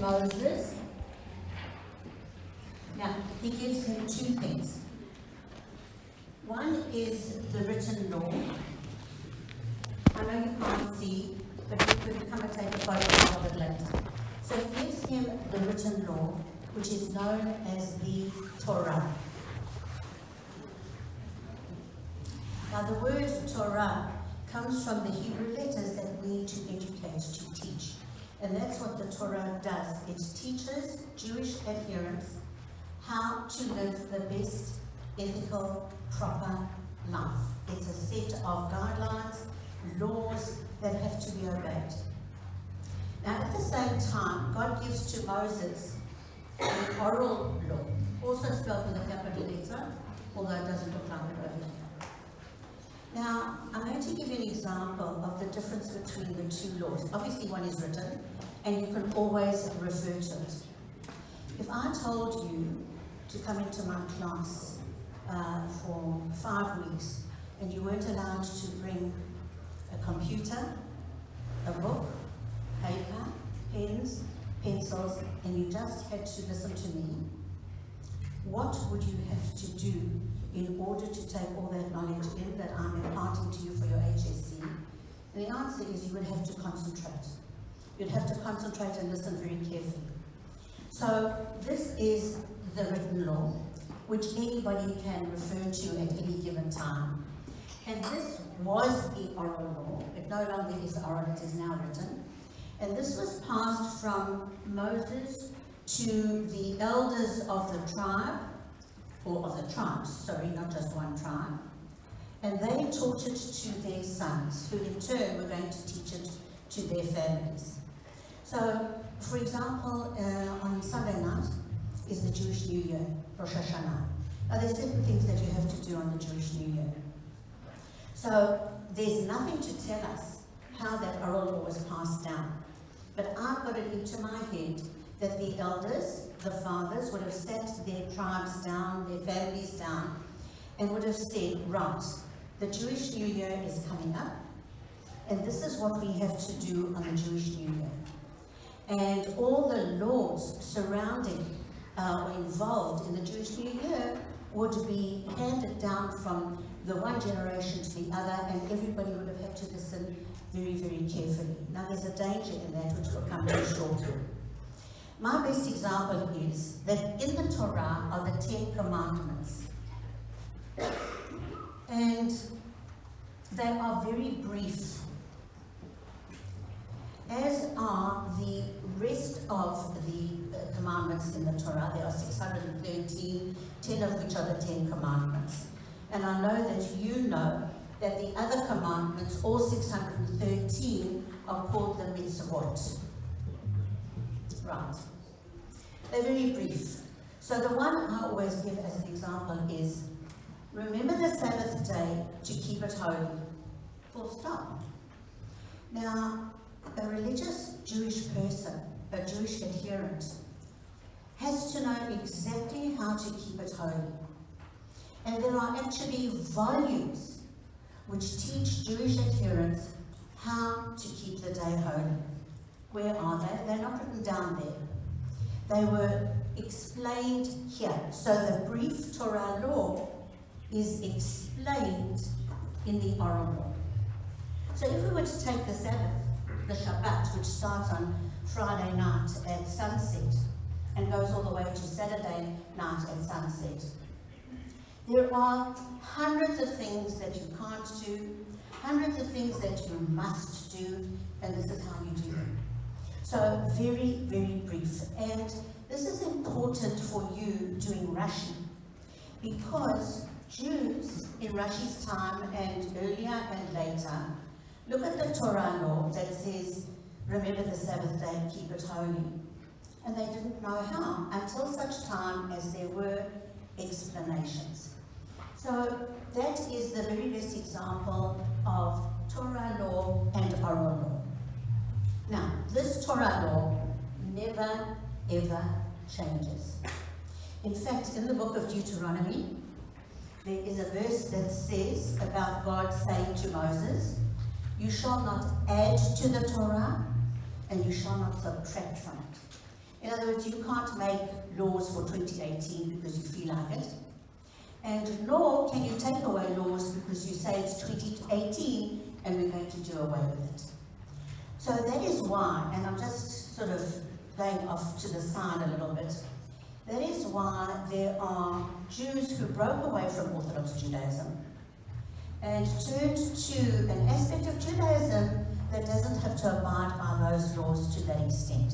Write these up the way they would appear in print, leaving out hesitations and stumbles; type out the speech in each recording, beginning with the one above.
Moses. Now, he gives him two things. One is the written law. I know you can't see, but you could come and take a photo of it later. So he gives him the written law, which is known as the Torah. Now the word Torah comes from the Hebrew letters that we need to educate, to teach. And that's what the Torah does. It teaches Jewish adherents how to live the best ethical, proper life. It's a set of guidelines, laws that have to be obeyed. Now at the same time, God gives to Moses an oral law, also spelled with a capital letter, although it doesn't look like it over here. Now, I'm going to give you an example of the difference between the two laws. Obviously one is written, and you can always refer to it. If I told you to come into my class for 5 weeks, and you weren't allowed to bring a computer, a book, paper, pens, pencils, and you just had to listen to me, what would you have to do in order to take all that knowledge in that I'm imparting to you for your HSC? And the answer is you would have to concentrate. You'd have to concentrate and listen very carefully. So this is the written law, which anybody can refer to at any given time. And this was the oral law. It no longer is oral, it is now written. And this was passed from Moses to the elders of the tribe, or of the tribes, sorry, not just one tribe. And they taught it to their sons, who in turn were going to teach it to their families. So, for example, on Sunday night is the Jewish New Year, Rosh Hashanah. Now there's certain things that you have to do on the Jewish New Year. So there's nothing to tell us how that oral law was passed down. But I've got it into my head that the elders, the fathers, would have sat their tribes down, their families down, and would have said, right, the Jewish New Year is coming up, and this is what we have to do on the Jewish New Year. And all the laws surrounding or involved in the Jewish New Year would be handed down from the one generation to the other, and everybody would have had to listen very, very carefully. Now there's a danger in that which we'll come to shortly. My best example is that in the Torah are the 10 Commandments. And they are very brief, as are the rest of the commandments in the Torah. There are 613, 10 of which are the 10 Commandments. And I know that you know that the other commandments, all 613, are called the mitzvot. Right. They're very brief. So the one I always give as an example is, remember the Sabbath day to keep it holy. Full stop. Now, a religious Jewish person, a Jewish adherent, has to know exactly how to keep it holy. And there are actually volumes which teach Jewish adherents how to keep the day holy. Where are they? They're not written down there. They were explained here. So the brief Torah law is explained in the oral law. So if we were to take the Sabbath, the Shabbat, which starts on Friday night at sunset and goes all the way to Saturday night at sunset, there are hundreds of things that you can't do, hundreds of things that you must do, and this is how you do them. So very, very brief. And this is important for you doing Rashi, because Jews in Rashi's time and earlier and later look at the Torah law that says, remember the Sabbath day and keep it holy. And they didn't know how until such time as there were explanations. So that is the very best example of Torah law and oral law. Now, this Torah law never, ever changes. In fact, in the book of Deuteronomy, there is a verse that says about God saying to Moses, you shall not add to the Torah, and you shall not subtract from it. In other words, you can't make laws for 2018 because you feel like it. And nor can you take away laws because you say it's 2018 and we're going to do away with it. So that is why, and I'm just sort of going off to the side a little bit, that is why there are Jews who broke away from Orthodox Judaism and turned to an aspect of Judaism that doesn't have to abide by those laws to that extent.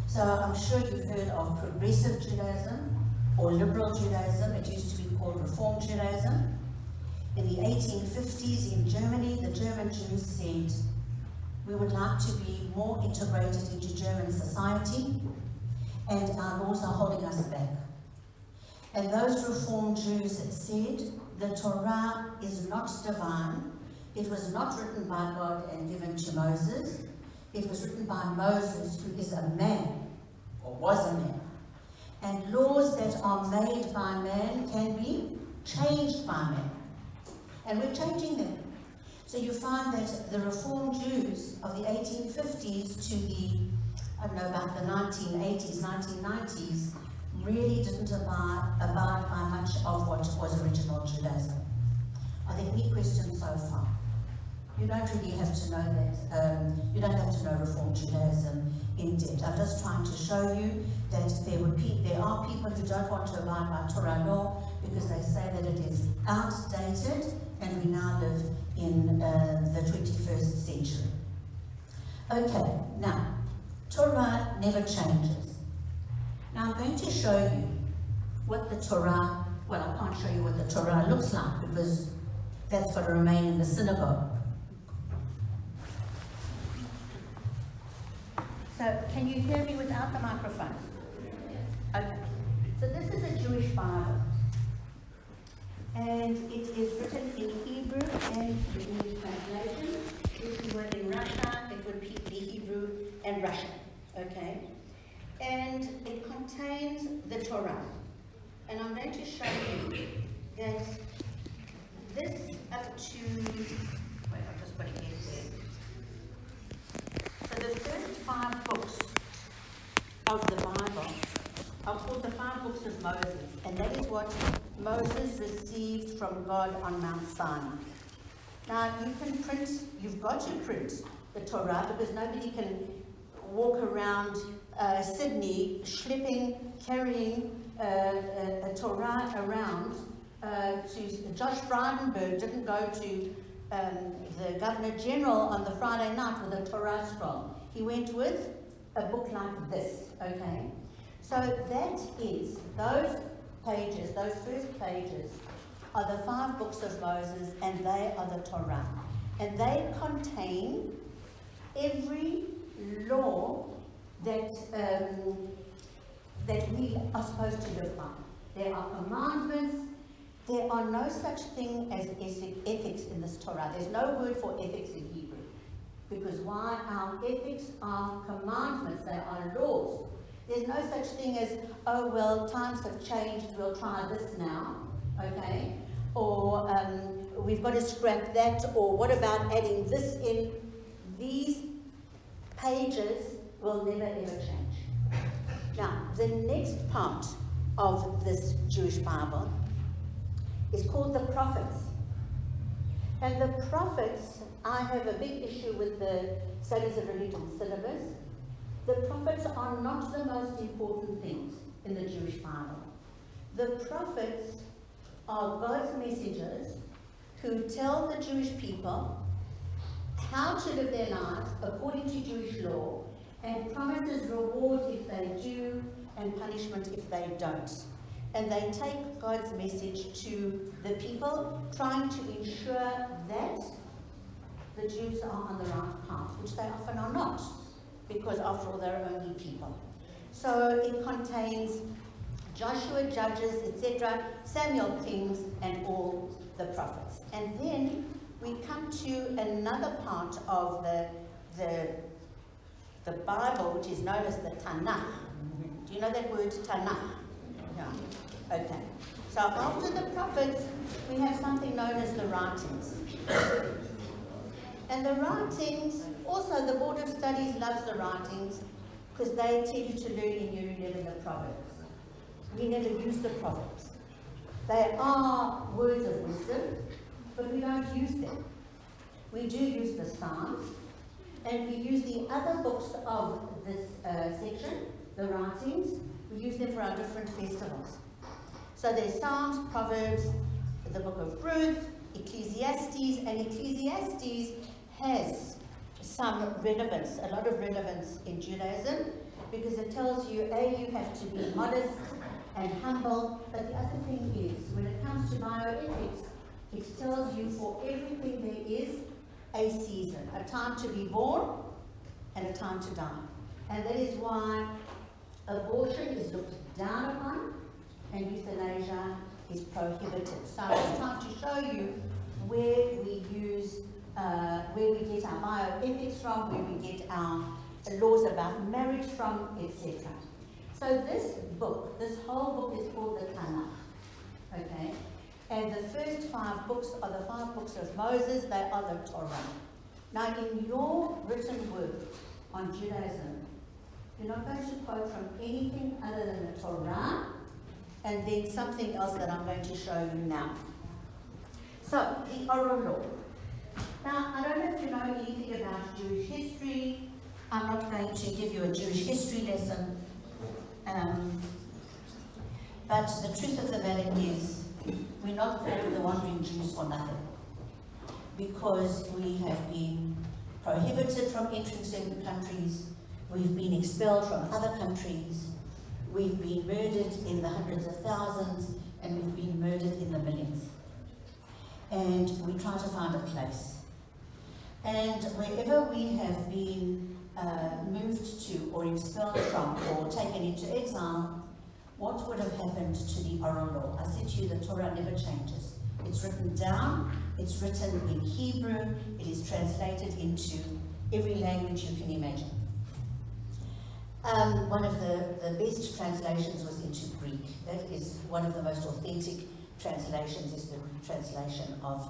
So I'm sure you've heard of progressive Judaism or liberal Judaism. It used to be called Reform Judaism. In the 1850s in Germany, the German Jews said, we would like to be more integrated into German society, and our laws are holding us back. And those Reform Jews said, the Torah is not divine. It was not written by God and given to Moses. It was written by Moses, who is a man, or was a man. And laws that are made by man can be changed by man. And we're changing them. So you find that the Reform Jews of the 1850s to the, I don't know, about the 1980s, 1990s, really didn't abide by much of what was original Judaism. Are there any questions so far? You don't really have to know that. You don't have to know Reform Judaism in depth. I'm just trying to show you that there are people who don't want to abide by Torah law because they say that it is outdated and we now live in the 21st century. Okay, now, Torah never changes. Now I'm going to show you what the Torah, well, I can't show you what the Torah looks like because that's got to remain in the synagogue. So, can you hear me without the microphone? Okay. So this is a Jewish Bible. And it is written in Hebrew and the English translation. If you were in Russia, it would be Hebrew and Russian. Okay? And it contains the Torah. And I'm going to show you that this up to, wait, I'll just put it in there. So the first 5 books of the Bible are called the 5 books of Moses, and that is what Moses received from God on Mount Sinai. Now you've got to print the Torah because nobody can walk around Sydney carrying a Torah around. Josh Frydenberg didn't go to the Governor General on the Friday night with a Torah scroll. He went with a book like this, okay? So that is, those pages, those first pages, are the 5 books of Moses, and they are the Torah. And they contain every law that we are supposed to live by. There are commandments. There are no such thing as ethics in this Torah. There's no word for ethics in Hebrew. Because why? Our ethics are commandments, they are laws. There's no such thing as, oh, well, times have changed, we'll try this now, okay? Or we've got to scrap that, or what about adding this in? These pages will never, ever change. Now, the next part of this Jewish Bible is called the prophets. And the prophets, I have a big issue with the Studies of Religion syllabus. The prophets are not the most important things in the Jewish Bible. The prophets are God's messengers who tell the Jewish people how to live their lives according to Jewish law, and promises reward if they do and punishment if they don't. And they take God's message to the people, trying to ensure that the Jews are on the right path, which they often are not, because after all, they're only people. So it contains Joshua, Judges, etc., Samuel, Kings, and all the prophets. And then we come to another part of the Bible, which is known as the Tanakh. Do you know that word, Tanakh? Yeah. Okay. So after the prophets, we have something known as the writings. And the writings, also the Board of Studies loves the writings, because they tell you to learn in year 11 the Proverbs. We never use the Proverbs. They are words of wisdom, but we don't use them. We do use the Psalms, and we use the other books of this section, the writings. We use them for our different festivals. So there's Psalms, Proverbs, the book of Ruth, Ecclesiastes, and Ecclesiastes has some relevance, a lot of relevance in Judaism, because it tells you, you have to be modest and humble, but the other thing is, when it comes to bioethics, it tells you for everything there is a season, a time to be born and a time to die. And that is why abortion is looked down upon and euthanasia is prohibited. So it's time to show you where we use, where we get our bioethics from, where we get our laws about marriage from, etc. So this book, this whole book is called the Tanakh, okay? And the first 5 books are the 5 books of Moses, they are the Torah. Now in your written word on Judaism, you're not going to quote from anything other than the Torah, and then something else that I'm going to show you now. So, the oral law. Now, I don't know if you know anything about Jewish history. I'm not going to give you a Jewish history lesson. But the truth of the matter is, we're not called the Wandering Jews for nothing. Because we have been prohibited from entering certain countries, we've been expelled from other countries, we've been murdered in the hundreds of thousands, and we've been murdered in the millions. And we try to find a place. And wherever we have been moved to, or expelled from, or taken into exile, what would have happened to the oral law? I said to you, the Torah never changes. It's written down, it's written in Hebrew, it is translated into every language you can imagine. One of the best translations was into Greek. That is one of the most authentic translations, is the Greek translation of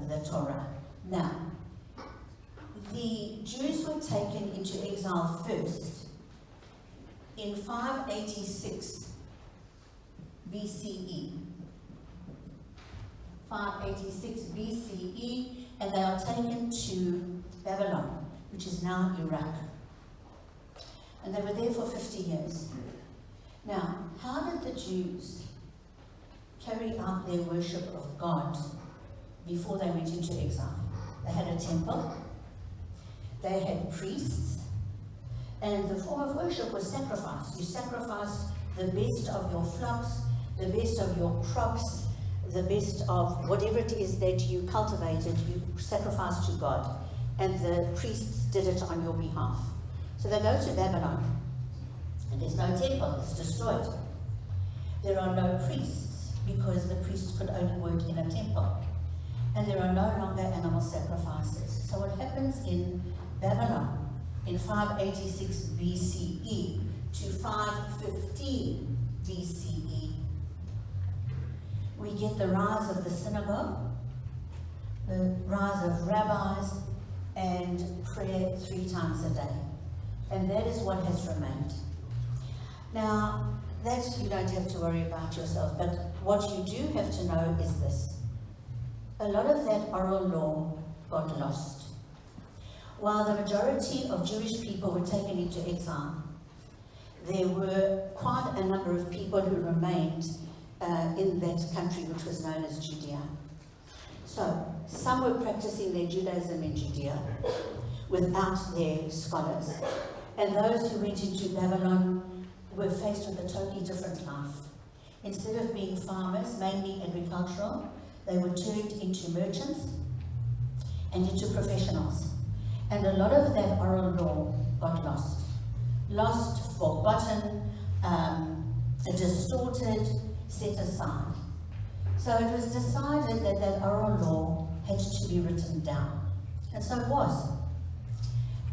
the Torah. Now, the Jews were taken into exile first in 586 BCE. 586 BCE, and they are taken to Babylon, which is now Iraq. And they were there for 50 years. Now, how did the Jews carry out their worship of God before they went into exile? They had a temple, they had priests, and the form of worship was sacrifice. You sacrificed the best of your flocks, the best of your crops, the best of whatever it is that you cultivated, you sacrificed to God, and the priests did it on your behalf. So they go to Babylon, and there's no temple, it's destroyed. There are no priests, because the priests could only work in a temple. And there are no longer animal sacrifices. So what happens in Babylon in 586 BCE to 515 BCE, we get the rise of the synagogue, the rise of rabbis, and prayer 3 times a day. And that is what has remained. Now, that you don't have to worry about yourself, but what you do have to know is this. A lot of that oral law got lost. While the majority of Jewish people were taken into exile, there were quite a number of people who remained in that country which was known as Judea. So, some were practicing their Judaism in Judea without their scholars, and those who went into Babylon were faced with a totally different life. Instead of being farmers, mainly agricultural, they were turned into merchants and into professionals. And a lot of that oral law got lost. Lost, forgotten, distorted, set aside. So it was decided that that oral law had to be written down. And so it was.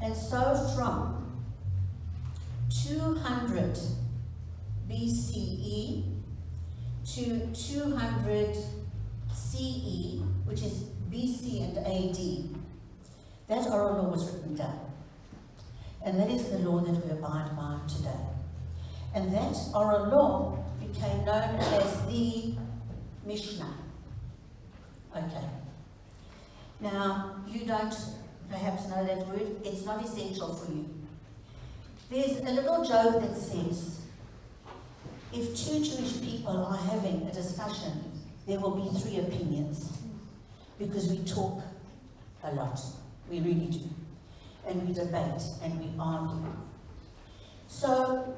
And so from 200 BCE to 200 CE, which is BC and AD, that oral law was written down. And that is the law that we abide by today. And that oral law became known as the Mishnah. Okay. Now, you don't perhaps know that word. It's not essential for you. There's a little joke that says, if two Jewish people are having a discussion, there will be 3 opinions. Because we talk a lot. We really do. And we debate and we argue. So,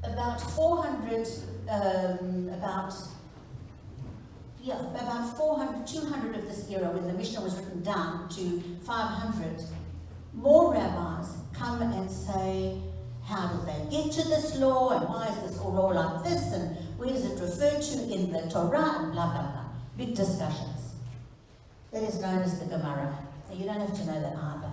about 400, about 200 of this era, when the Mishnah was written down to 500, more rabbis come and say, how did they get to this law, and why is this law like this, and where does it refer to in the Torah, and blah, blah, blah. Big discussions. That is known as the Gemara. So you don't have to know that either.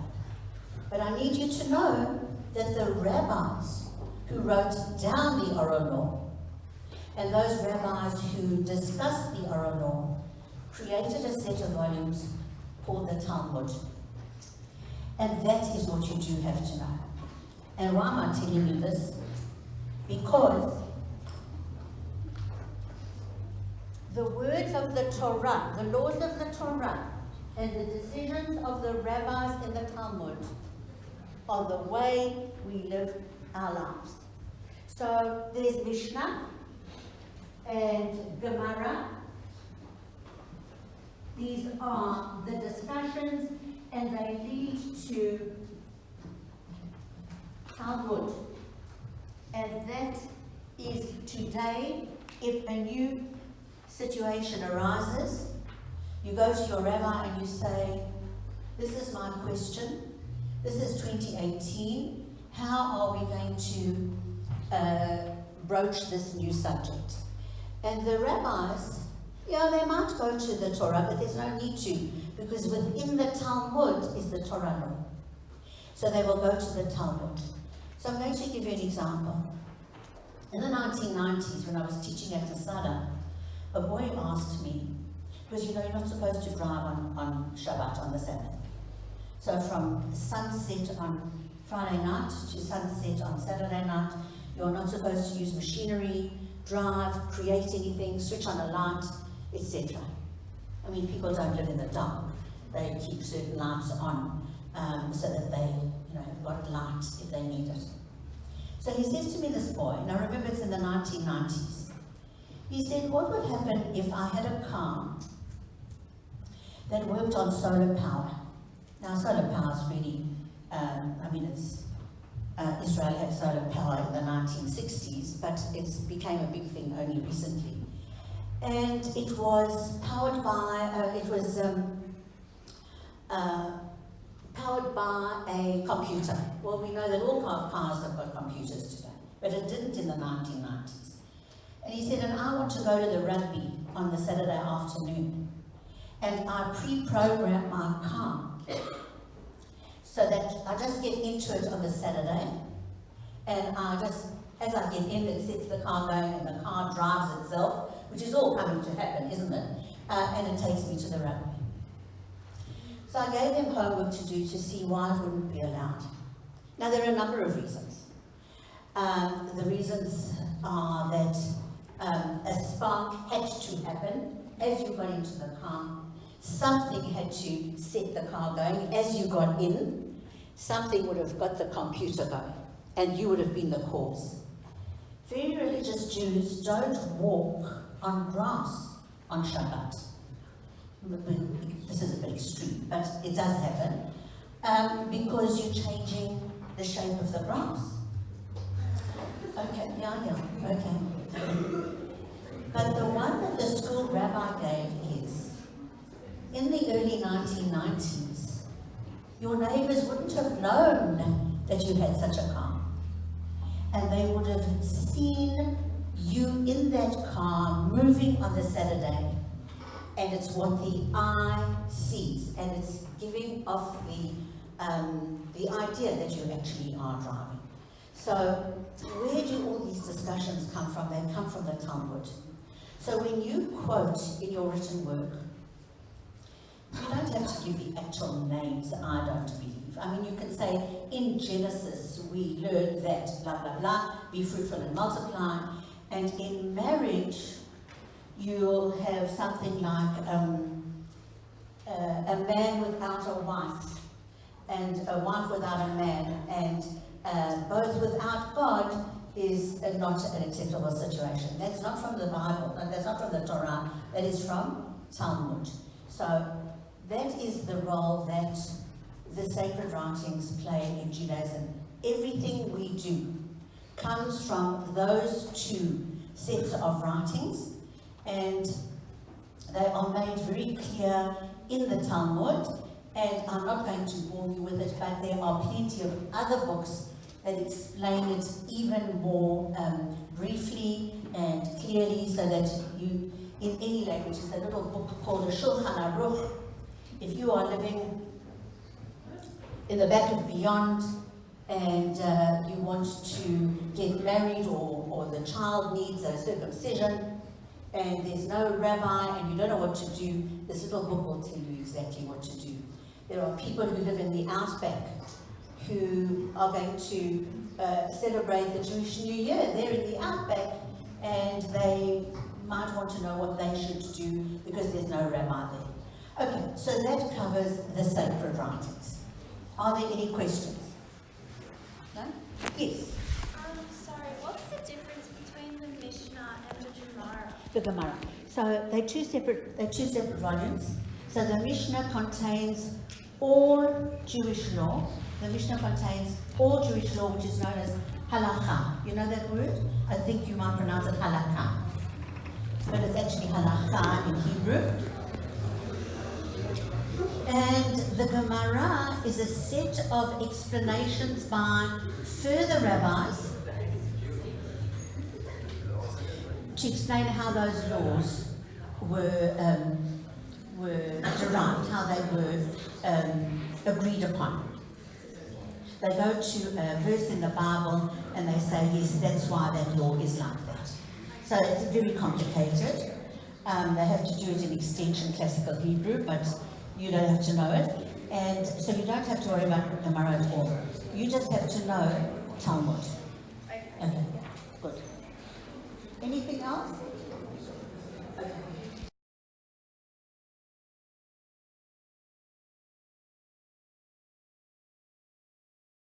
But I need you to know that the rabbis who wrote down the oral law, and those rabbis who discussed the oral law, created a set of volumes called the Talmud. And that is what you do have to know. And why am I telling you this? Because the words of the Torah, the laws of the Torah, and the decisions of the rabbis in the Talmud are the way we live our lives. So there's Mishnah and Gemara. These are the discussions, and they lead to Talmud. And that is today, if a new situation arises, you go to your rabbi and you say, this is my question, this is 2018, how are we going to broach this new subject? And the rabbis, yeah, they might go to the Torah, but there's no need to, because within the Talmud is the Torah law. So they will go to the Talmud. So I'm going to give you an example. In the 1990s, when I was teaching at Masada, a boy asked me, because you know you're not supposed to drive on Shabbat, on the Sabbath. So from sunset on Friday night to sunset on Saturday night, you're not supposed to use machinery, drive, create anything, switch on a light, etc. I mean, people don't live in the dark. They keep certain lights on so that they, have got light if they need it. So he says to me, this boy, now remember it's in the 1990s, he said, what would happen if I had a car that worked on solar power? Now solar power is really, Israel had solar power in the 1960s, but it became a big thing only recently. And it was powered by, powered by a computer. Well, we know that all cars have got computers today, but it didn't in the 1990s. And he said, and I want to go to the rugby on the Saturday afternoon. And I pre-program my car so that I just get into it on the Saturday, and as I get in, it sets the car going and the car drives itself, which is all coming to happen, isn't it? And it takes me to the rugby. So I gave him homework to do to see why it wouldn't be allowed. Now there are a number of reasons. The reasons are that a spark had to happen as you got into the car. Something had to set the car going. As you got in, something would have got the computer going, and you would have been the cause. Very religious Jews don't walk on grass on Shabbat. This is a bit extreme, but it does happen, because you're changing the shape of the grass. Okay, okay. But the one that the school rabbi gave is, in the early 1990s, your neighbors wouldn't have known that you had such a car. And they would have seen you in that car moving on the Saturday. And it's what the eye sees. And it's giving off the idea that you actually are driving. So where do all these discussions come from? They come from the Talmud. So when you quote in your written work, you don't have to give the actual names, I don't believe. I mean, you can say in Genesis we learned that blah blah blah, be fruitful and multiply, and in marriage you'll have something like a man without a wife and a wife without a man, and both without God is not an acceptable situation. That's not from the Bible, and that's not from the Torah, that is from Talmud. So that is the role that the sacred writings play in Judaism. Everything we do comes from those two sets of writings, and they are made very clear in the Talmud, and I'm not going to bore you with it, but there are plenty of other books that explain it even more briefly and clearly, so that you, in any language, it's a little book called a Shulchan Aruch. If you are living in the back of beyond and you want to get married, or the child needs a circumcision and there's no rabbi and you don't know what to do, this little book will tell you exactly what to do. There are people who live in the outback who are going to celebrate the Jewish New Year. They're in the outback and they might want to know what they should do because there's no rabbi there. Okay, so that covers the sacred writings. Are there any questions? No? Yes? Sorry, what's the difference between the Mishnah and the Gemara? The Gemara. So they're two separate volumes. So the Mishnah contains all Jewish law. The Mishnah contains all Jewish law, which is known as halakha. You know that word? I think you might pronounce it halakha, but it's actually halakha in Hebrew. And the Gemara is a set of explanations by further rabbis to explain how those laws were derived, how they were agreed upon. They go to a verse in the Bible and they say, yes, that's why that law is like that. So it's very complicated. They have to do it in extension classical Hebrew, but you don't have to know it. And so you don't have to worry about Gemara at all. You just have to know Talmud. Okay, good. Anything else? Okay.